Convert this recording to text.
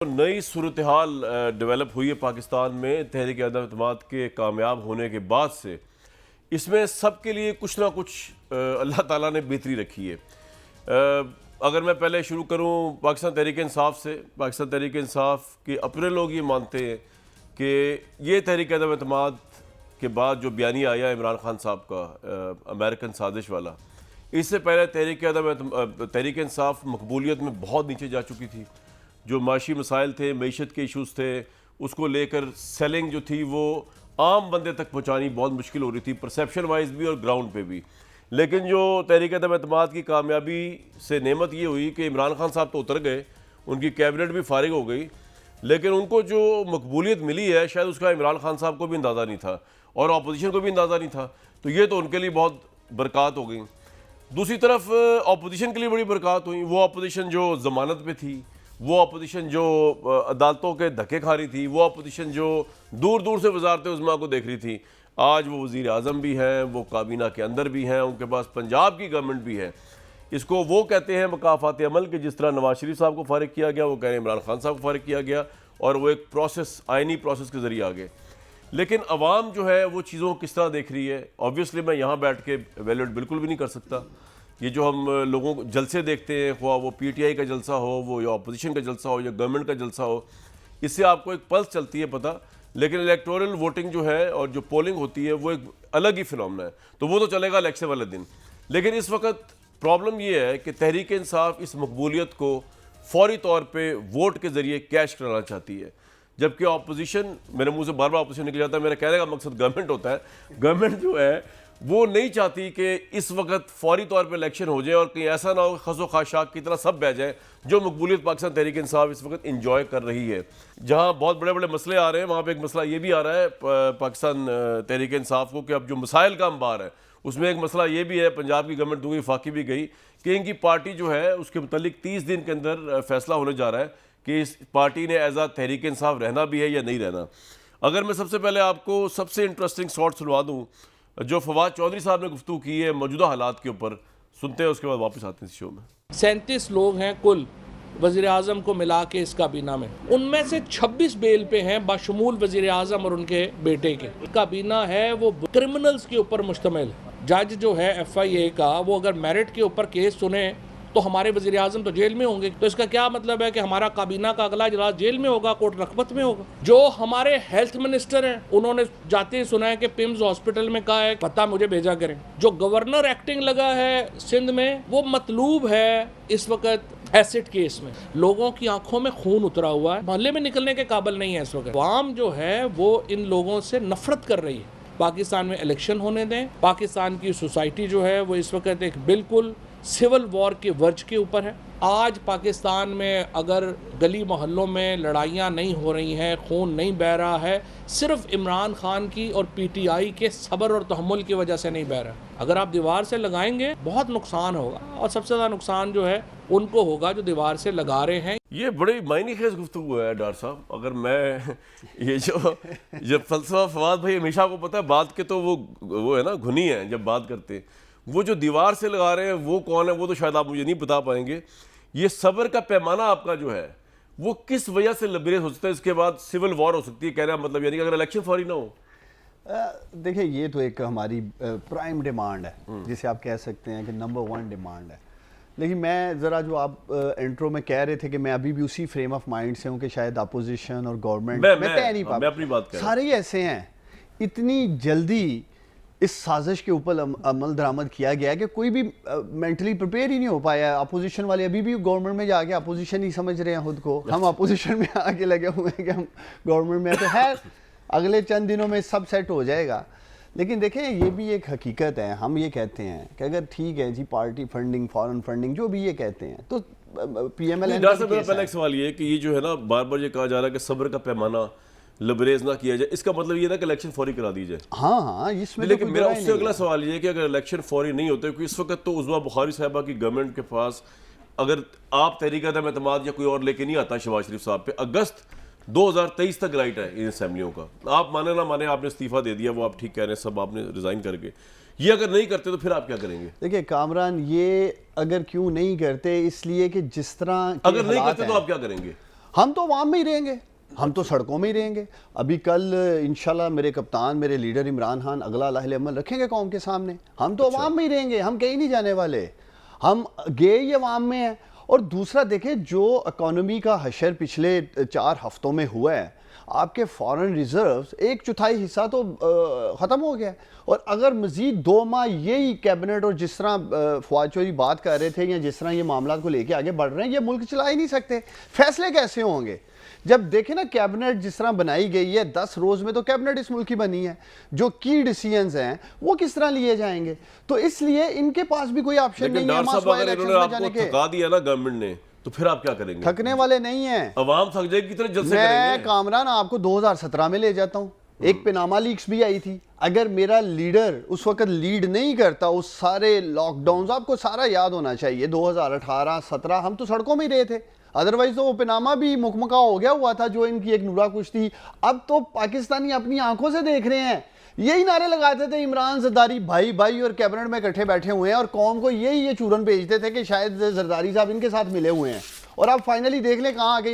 नई सूरत हाल डेवलप हुई है पाकिस्तान में तहरीक अदम एतमाद के कामयाब होने के बाद से। इसमें सबके लिए कुछ ना कुछ अल्लाह ताला ने बेहतरी रखी है। अगर मैं पहले शुरू करूं पाकिस्तान तहरीक इंसाफ से, पाकिस्तान तहरीक इंसाफ के अपने लोग ये मानते हैं कि ये तहरीक अदम एतमाद के बाद जो बयानिया आया इमरान खान साहब का अमेरिकन साजिश वाला, इससे पहले तहरीक इंसाफ मकबूलियत में बहुत नीचे जा चुकी थी। जो माशी मसाइल थे, मईशत के इशूज़ थे, उसको लेकर सेलिंग जो थी वो आम बंदे तक पहुंचानी बहुत मुश्किल हो रही थी, परसेप्शन वाइज भी और ग्राउंड पे भी। लेकिन जो तहरीक अदम एतमाद की कामयाबी से नेमत ये हुई कि इमरान खान साहब तो उतर गए, उनकी कैबिनेट भी फारिग हो गई, लेकिन उनको जो मकबूलियत मिली है शायद उसका इमरान खान साहब को भी अंदाज़ा नहीं था और अपोजिशन को भी अंदाज़ा नहीं था। तो ये तो उनके लिए बहुत बरक़ात हो गई। दूसरी तरफ अपोजिशन के लिए बड़ी बरक़ात हुई। वो अपोजिशन जो ज़मानत पे थी, वो अपोजिशन जो अदालतों के धक्के खा रही थी, वो अपोजिशन जो दूर दूर से वजारत उज़्मा को देख रही थी, आज वो वज़ीर आज़म भी हैं, वो काबीना के अंदर भी हैं, उनके पास पंजाब की गवर्नमेंट भी है। इसको वो कहते हैं मकाफ़ात अमल कि जिस तरह नवाज शरीफ साहब को फारिग किया गया, वो कह रहे हैं इमरान खान साहब को फारिग किया गया और वो एक प्रोसेस, आइनी प्रोसेस के ज़रिए आगे। लेकिन अवाम जो है वो चीज़ों को किस तरह देख रही है, ऑब्वियसली मैं यहाँ बैठ के एवेल्यूएट बिल्कुल भी नहीं कर सकता। ये जो हम लोगों को जलसे देखते हैं, ख्वाह वो पीटीआई का जलसा हो, वो या अपोजिशन का जलसा हो या गवर्नमेंट का जलसा हो, इससे आपको एक पल्स चलती है पता। लेकिन इलेक्टोरल वोटिंग जो है और जो पोलिंग होती है वो एक अलग ही फिनोमेना है, तो वो तो चलेगा इलेक्शन वाले दिन। लेकिन इस वक्त प्रॉब्लम ये है कि तहरीक इंसाफ इस मकबूलियत को फौरी तौर पर वोट के ज़रिए कैश कराना चाहती है, जबकि अपोजिशन, मेरे मुँह से बार बार अपोजिशन निकल जाता है, मेरा कहने का मकसद गवर्नमेंट होता है। गवर्नमेंट जो है वो नहीं चाहती कि इस वक्त फौरी तौर पर इलेक्शन हो जाए और कहीं ऐसा ना हो खसो खाशाक की तरह सब बह जाए, जो मकबूलियत पाकिस्तान तहरीक इंसाफ इस वक्त इंजॉय कर रही है। जहां बहुत बड़े बड़े मसले आ रहे हैं, वहां पे एक मसला ये भी आ रहा है पाकिस्तान तहरीक इंसाफ को कि अब जो मसाइल का अंबार है उसमें एक मसला ये भी है, पंजाब की गवर्नमेंट दूंगी वफाकी भी गई, कि इनकी पार्टी जो है उसके मुतालिक 30 दिन के अंदर फैसला होने जा रहा है कि इस पार्टी ने एज आ तहरीक इंसाफ रहना भी है या नहीं रहना। अगर मैं सबसे पहले आपको सबसे इंटरेस्टिंग शॉट सुनवा दूँ जो फवाद चौधरी साहब ने गुफ्तगू की है मौजूदा हालात के ऊपर, सुनते हैं, उसके बाद वापस आते हैं इस शो में। 37 लोग हैं कुल वज़ीर आज़म को मिला के इस काबीना में, उनमें से 26 बेल पे हैं बाशमूल वज़ीर आज़म और उनके बेटे के। काबीना है वो क्रिमिनल्स के ऊपर मुश्तमिल। जज जो है FIA का, वो अगर मेरिट के ऊपर केस सुने तो हमारे वज़ीर आज़म तो जेल में होंगे। तो इसका क्या मतलब है कि हमारा काबीना का अगला इजलास जेल में होगा, कोर्ट रकबत में होगा। जो हमारे हेल्थ मिनिस्टर हैं उन्होंने जाते ही सुना है कि पिम्स हॉस्पिटल में कहा है पता मुझे भेजा करें। जो गवर्नर एक्टिंग लगा है सिंध में, वो मतलूब है इस वक्त एसिड केस में। लोगों की आंखों में खून उतरा हुआ है, मोहल्ले में निकलने के काबिल नहीं है इस वक्त। अवाम जो है वो इन लोगों से नफरत कर रही है। पाकिस्तान में इलेक्शन होने दें। पाकिस्तान की सोसाइटी जो है वो इस वक्त एक बिल्कुल सिविल वॉर के वर्ज के ऊपर है। आज पाकिस्तान में अगर गली मोहल्लों में लड़ाइयाँ नहीं हो रही हैं, खून नहीं बह रहा है, सिर्फ इमरान खान की और PTI के सब्र और तहम्मुल की वजह से नहीं बह रहा। अगर आप दीवार से लगाएंगे बहुत नुकसान होगा, और सबसे ज़्यादा नुकसान जो है उनको होगा जो दीवार से लगा रहे हैं। ये बड़ी मायने खेज गुफ्तगू है डॉक्टर साहब। अगर मैं ये जो फलसफा फवाद भाई हमेशा आपको पता है बात के तो वो है ना घुनी है जब बात करते हैं। वो जो दीवार से लगा रहे हैं वो कौन है वो तो शायद आप मुझे नहीं बता पाएंगे। ये सब्र का पैमाना आपका जो है वो किस वजह से लबरेज हो सकता है, इसके बाद सिविल वॉर हो सकती है, कहना मतलब यानी कि अगर इलेक्शन फौरी ना हो। देखिए ये तो एक हमारी प्राइम डिमांड है, जिसे आप कह सकते हैं कि नंबर 1 डिमांड है। लेकिन मैं ज़रा जो आप इंट्रो में कह रहे थे कि मैं अभी भी उसी फ्रेम ऑफ माइंड से हूँ कि शायद अपोजिशन और गवर्नमेंट मैं कह नहीं मैं अपनी बात कर सारे ही ऐसे हैं। इतनी जल्दी इस साजिश के ऊपर अमल दरामद किया गया कि कोई भी मेंटली प्रिपेयर ही नहीं हो पाया। अपोजिशन वाले अभी भी गवर्नमेंट में जाके अपोजिशन ही समझ रहे हैं खुद को। हम अपोजिशन में आके लगे हुए हैं कि हम गवर्नमेंट में, तो है अगले चंद दिनों में सब सेट हो जाएगा। लेकिन देखें ये भी एक हकीकत है। हम ये कहते हैं कि अगर ठीक है जी पार्टी फंडिंग, फॉरेन फंडिंग, जो भी ये कहते हैं, तो PMLN डॉक्टर साहब मेरा पहला एक सवाल ये है कि ये जो है ना बार बार ये कहा जा रहा है कि सब्र का पैमाना लबरेज ना किया जाए, इसका मतलब ये ना कि इलेक्शन फौरी करा दी जाए। हाँ इसमें लेकिन मेरा उससे अगला सवाल ये है कि अगर इलेक्शन फौरी नहीं होते, क्योंकि इस वक्त तो उज़्मा बुखारी साहबा की गवर्नमेंट के पास अगर आप तहरीक अदम एतमाद या कोई और लेके नहीं आता शहबाज शरीफ साहब पे, अगस्त 2023 तक राइट है इन असेंबलियों का। आप माने ना माने आपने इस्तीफा दे दिया, वो आप ठीक कह रहे हैं, सब आपने रिजाइन करके। ये अगर नहीं करते तो फिर आप क्या करेंगे? देखिए कामरान, ये अगर क्यों नहीं करते, इसलिए कि जिस तरह अगर नहीं करते तो आप क्या करेंगे? हम तो अवाम में ही रहेंगे, हम तो सड़कों में ही रहेंगे। अभी कल इंशाल्लाह मेरे कप्तान, मेरे लीडर इमरान खान अगला लाहिल अमल रखेंगे कौम के सामने। हम तो अवाम में ही रहेंगे, हम कहीं नहीं जाने वाले, हम गए ही अवाम में हैं। और दूसरा देखें, जो इकॉनमी का हशर पिछले 4 हफ्तों में हुआ है, आपके फॉरेन रिजर्व्स 1/4 हिस्सा तो ख़त्म हो गया। और अगर मज़ीद 2 माह यही कैबिनेट और जिस तरह फवाद चौधरी बात कर रहे थे या जिस तरह ये मामला को लेके आगे बढ़ रहे हैं, ये मुल्क चला ही नहीं सकते। फैसले कैसे होंगे? जब देखें ना, कैबिनेट जिस तरह बनाई गई है, 10 रोज़ में तो कैबिनेट इस मुल्क की बनी है, जो की डिसीजंस हैं वो किस तरह लिए जाएंगे? तो इसलिए इनके पास भी कोई ऑप्शन नहीं है। डॉक्टर साहब, अगर इन्होंने आपको थका दिया ना गवर्नमेंट ने, तो फिर आप क्या करेंगे? थकने वाले नहीं हैं, अवाम थक जाएगी, कितने जल्द से मैं करेंगे? कामरान आपको 2017 में ले जाता हूँ, एक पिनामा लीक्स भी आई थी। अगर मेरा लीडर उस वक्त लीड नहीं करता, उस सारे लॉकडाउन, आपको सारा याद होना चाहिए, 2018-17 हम तो सड़कों में ही रहे थे। अदरवाइज तो वो पिनामा भी मुकमका हो गया हुआ था, जो इनकी एक नूरा कुछ थी। अब तो पाकिस्तानी अपनी आंखों से देख रहे हैं। यही नारे लगाते थे इमरान जरदारी भाई भाई, और कैबिनेट में इकट्ठे बैठे हुए हैं, और कौम को यही ये चूरन भेजते थे कि शायद जरदारी साहब इनके साथ मिले हुए हैं। और अब फाइनली देख लें कहाँ आ गए।